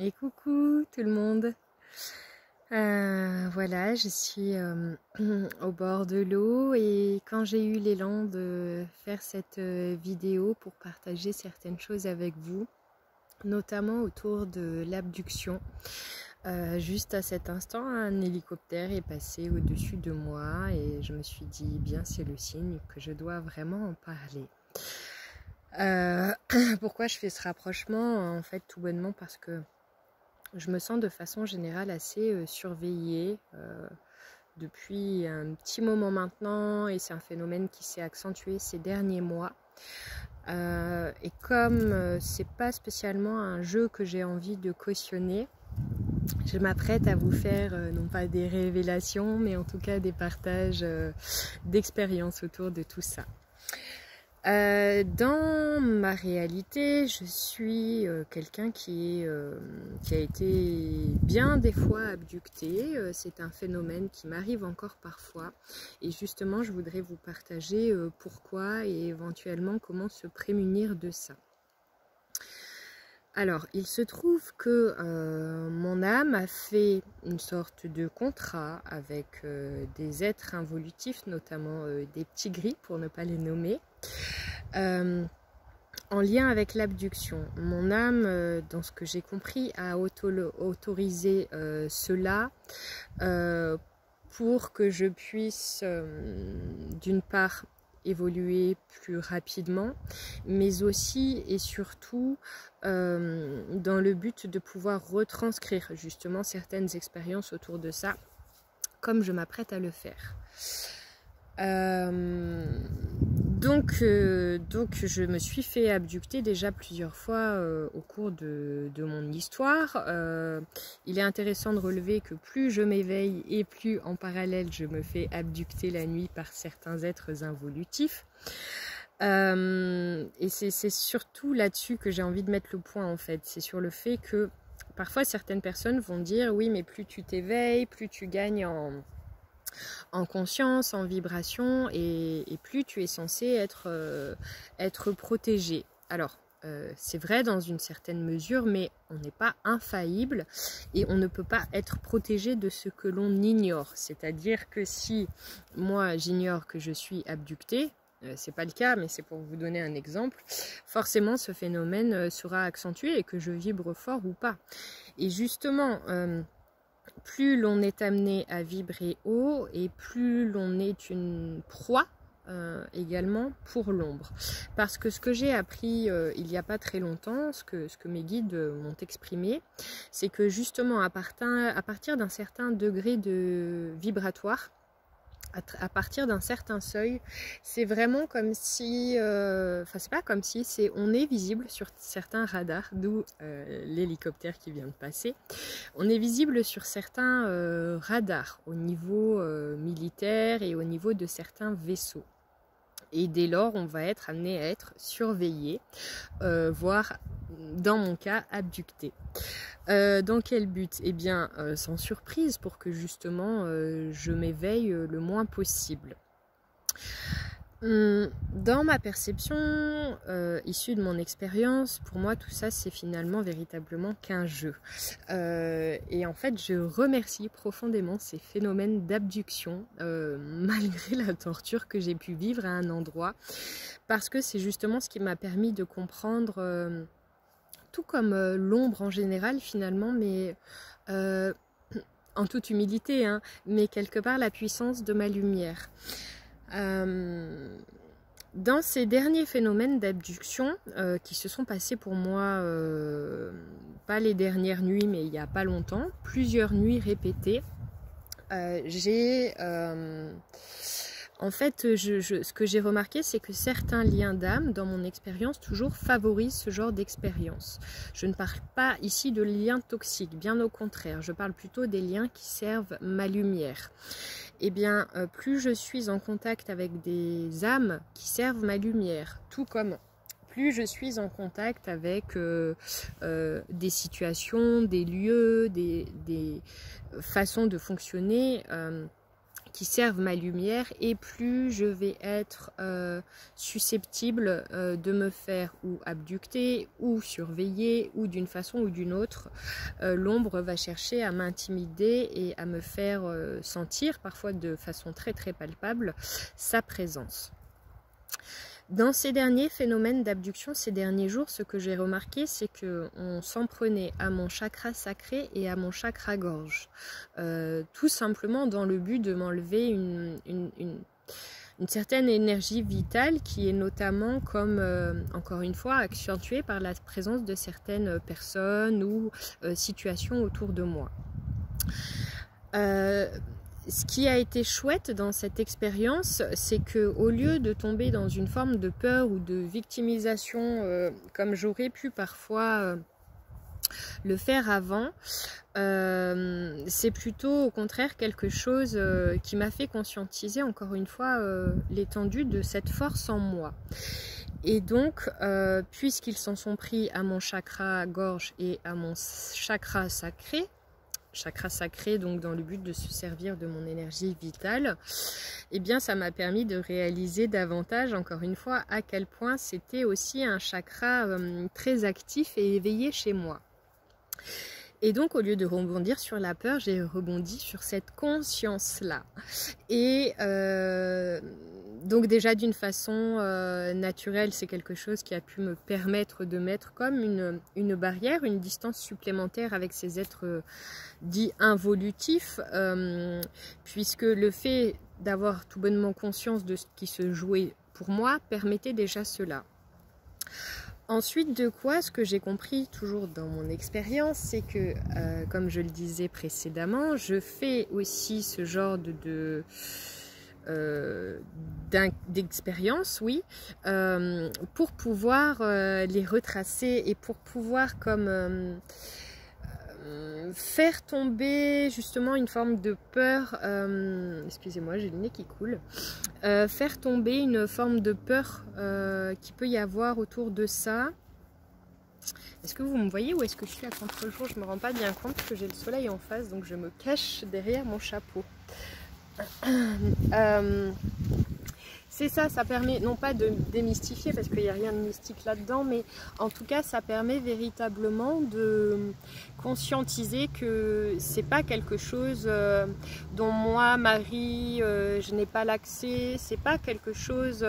Et coucou tout le monde. Voilà, je suis au bord de l'eau et quand j'ai eu l'élan de faire cette vidéo pour partager certaines choses avec vous, notamment autour de l'abduction, juste à cet instant, un hélicoptère est passé au-dessus de moi et je me suis dit, bien c'est le signe que je dois vraiment en parler. Pourquoi je fais ce rapprochement? En fait, tout bonnement parce que je me sens de façon générale assez surveillée depuis un petit moment maintenant et c'est un phénomène qui s'est accentué ces derniers mois. Et comme c'est pas spécialement un jeu que j'ai envie de cautionner, je m'apprête à vous faire non pas des révélations mais en tout cas des partages d'expériences autour de tout ça. Dans ma réalité, je suis quelqu'un qui a été bien des fois abducté. C'est un phénomène qui m'arrive encore parfois. Et justement, je voudrais vous partager pourquoi et éventuellement comment se prémunir de ça. Alors, il se trouve que mon âme a fait une sorte de contrat avec des êtres involutifs, notamment des petits gris pour ne pas les nommer, en lien avec l'abduction. Mon âme, dans ce que j'ai compris, a autorisé cela pour que je puisse, d'une part, évoluer plus rapidement, mais aussi et surtout dans le but de pouvoir retranscrire justement certaines expériences autour de ça, comme je m'apprête à le faire. Donc je me suis fait abducter déjà plusieurs fois au cours de mon histoire. Il est intéressant de relever que plus je m'éveille et plus en parallèle je me fais abducter la nuit par certains êtres involutifs. Et c'est surtout là-dessus que j'ai envie de mettre le point en fait. C'est sur le fait que parfois certaines personnes vont dire oui mais plus tu t'éveilles, plus tu gagnes en conscience, en vibration et plus tu es censé être protégé. Alors, c'est vrai dans une certaine mesure, mais on n'est pas infaillible et on ne peut pas être protégé de ce que l'on ignore. C'est-à-dire que si moi j'ignore que je suis abductée, c'est pas le cas, mais c'est pour vous donner un exemple, forcément ce phénomène sera accentué et que je vibre fort ou pas. Et justement, plus l'on est amené à vibrer haut et plus l'on est une proie également pour l'ombre. Parce que ce que j'ai appris il n'y a pas très longtemps, ce que mes guides m'ont exprimé, c'est que justement à partir d'un certain degré de vibratoire, à partir d'un certain seuil, c'est vraiment comme si, enfin c'est pas comme si, c'est on est visible sur certains radars, d'où l'hélicoptère qui vient de passer. On est visible sur certains radars au niveau militaire et au niveau de certains vaisseaux. Et dès lors, on va être amené à être surveillé, voire dans mon cas abducté. Dans quel but? Eh bien, sans surprise, pour que justement je m'éveille le moins possible. Dans ma perception, issue de mon expérience, pour moi tout ça c'est finalement véritablement qu'un jeu. Et en fait je remercie profondément ces phénomènes d'abduction, malgré la torture que j'ai pu vivre à un endroit, parce que c'est justement ce qui m'a permis de comprendre, tout comme l'ombre en général finalement, mais en toute humilité, hein, mais quelque part la puissance de ma lumière. Dans ces derniers phénomènes d'abduction qui se sont passés pour moi, pas les dernières nuits mais il n'y a pas longtemps, plusieurs nuits répétées, en fait, ce que j'ai remarqué, c'est que certains liens d'âme, dans mon expérience, toujours favorisent ce genre d'expérience. Je ne parle pas ici de liens toxiques, bien au contraire, je parle plutôt des liens qui servent ma lumière. Eh bien, plus je suis en contact avec des âmes qui servent ma lumière, tout comme plus je suis en contact avec des situations, des lieux, des façons de fonctionner qui servent ma lumière, et plus je vais être susceptible de me faire ou abducter ou surveiller, ou d'une façon ou d'une autre, l'ombre va chercher à m'intimider et à me faire sentir, parfois de façon très très palpable, sa présence. Dans ces derniers phénomènes d'abduction, ces derniers jours, ce que j'ai remarqué, c'est qu'on s'en prenait à mon chakra sacré et à mon chakra gorge. Tout simplement dans le but de m'enlever une certaine énergie vitale qui est notamment, comme encore une fois, accentuée par la présence de certaines personnes ou situations autour de moi. Ce qui a été chouette dans cette expérience, c'est qu'au lieu de tomber dans une forme de peur ou de victimisation, comme j'aurais pu parfois le faire avant, c'est plutôt au contraire quelque chose qui m'a fait conscientiser encore une fois l'étendue de cette force en moi. Et donc, puisqu'ils s'en sont pris à mon chakra gorge et à mon chakra sacré, donc dans le but de se servir de mon énergie vitale, eh bien ça m'a permis de réaliser davantage, encore une fois, à quel point c'était aussi un chakra très actif et éveillé chez moi. Et donc, au lieu de rebondir sur la peur, j'ai rebondi sur cette conscience-là. Et donc déjà d'une façon naturelle, c'est quelque chose qui a pu me permettre de mettre comme une barrière, une distance supplémentaire avec ces êtres dits involutifs, puisque le fait d'avoir tout bonnement conscience de ce qui se jouait pour moi permettait déjà cela. Ensuite de quoi, ce que j'ai compris toujours dans mon expérience, c'est que, comme je le disais précédemment, je fais aussi ce genre d'expérience, oui, pour pouvoir les retracer et pour pouvoir comme faire tomber justement une forme de peur, excusez-moi, j'ai le nez qui coule, faire tomber une forme de peur qui peut y avoir autour de ça. Est-ce que vous me voyez ou est-ce que je suis à contre-jour? Je me rends pas bien compte que j'ai le soleil en face, donc je me cache derrière mon chapeau. C'est ça, ça permet non pas de démystifier parce qu'il n'y a rien de mystique là-dedans, mais en tout cas ça permet véritablement de conscientiser que c'est pas quelque chose dont moi, Marie, je n'ai pas l'accès, c'est pas quelque chose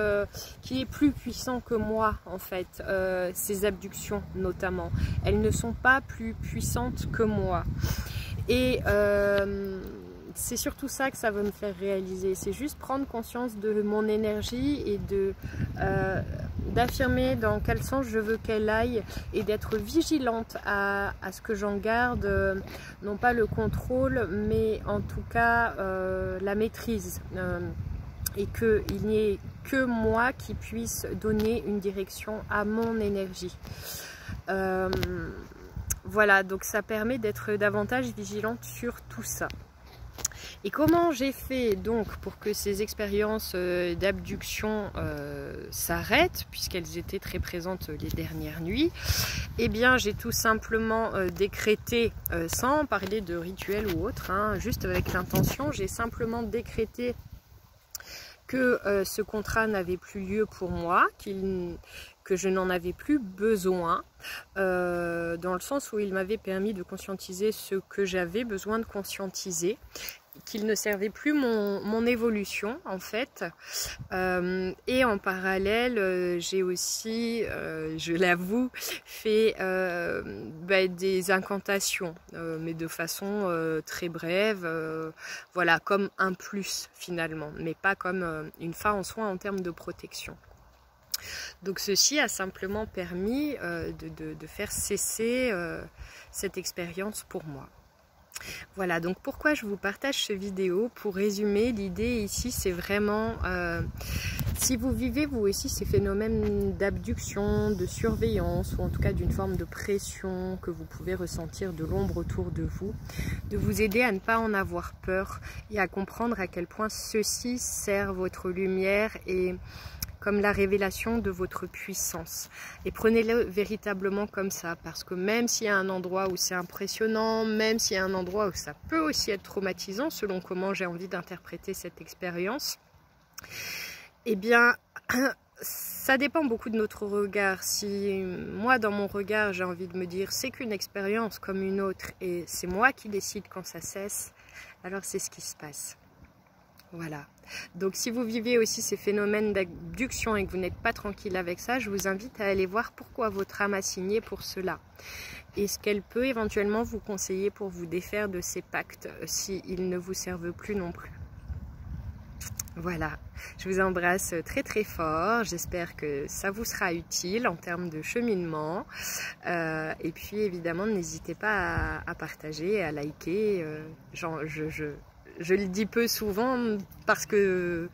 qui est plus puissant que moi en fait, ces abductions notamment, elles ne sont pas plus puissantes que moi. Et c'est surtout ça que ça veut me faire réaliser, c'est juste prendre conscience de mon énergie et d'affirmer dans quel sens je veux qu'elle aille et d'être vigilante à ce que j'en garde, non pas le contrôle, mais en tout cas la maîtrise, et qu'il n'y ait que moi qui puisse donner une direction à mon énergie. Voilà, donc ça permet d'être davantage vigilante sur tout ça. Et comment j'ai fait donc pour que ces expériences d'abduction s'arrêtent, puisqu'elles étaient très présentes les dernières nuits? Eh bien, j'ai tout simplement décrété, sans parler de rituel ou autre, hein, juste avec l'intention, j'ai simplement décrété que ce contrat n'avait plus lieu pour moi, que je n'en avais plus besoin, dans le sens où il m'avait permis de conscientiser ce que j'avais besoin de conscientiser, qu'il ne servait plus mon évolution en fait, et en parallèle j'ai aussi, je l'avoue, fait des incantations, mais de façon très brève, voilà, comme un plus finalement, mais pas comme une fin en soi en termes de protection. Donc ceci a simplement permis de faire cesser cette expérience pour moi. Voilà, donc pourquoi je vous partage cette vidéo? Pour résumer, l'idée ici c'est vraiment, si vous vivez vous aussi ces phénomènes d'abduction, de surveillance, ou en tout cas d'une forme de pression que vous pouvez ressentir de l'ombre autour de vous aider à ne pas en avoir peur et à comprendre à quel point ceci sert votre lumière et comme la révélation de votre puissance. Et prenez-le véritablement comme ça, parce que même s'il y a un endroit où c'est impressionnant, même s'il y a un endroit où ça peut aussi être traumatisant, selon comment j'ai envie d'interpréter cette expérience, eh bien, ça dépend beaucoup de notre regard. Si moi, dans mon regard, j'ai envie de me dire c'est qu'une expérience comme une autre et c'est moi qui décide quand ça cesse, alors c'est ce qui se passe. Voilà. Donc si vous vivez aussi ces phénomènes d'abduction et que vous n'êtes pas tranquille avec ça, je vous invite à aller voir pourquoi votre âme a signé pour cela. Et ce qu'elle peut éventuellement vous conseiller pour vous défaire de ces pactes s'ils ne vous servent plus non plus. Voilà, je vous embrasse très très fort, j'espère que ça vous sera utile en termes de cheminement. Et puis évidemment, n'hésitez pas à partager, à liker. Je le dis peu souvent parce que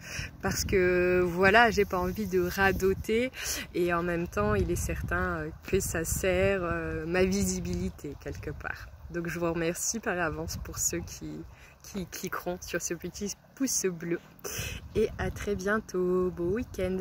voilà, j'ai pas envie de radoter et en même temps, il est certain que ça sert ma visibilité quelque part. Donc je vous remercie par avance pour ceux qui cliqueront sur ce petit pouce bleu. Et à très bientôt. Beau week-end.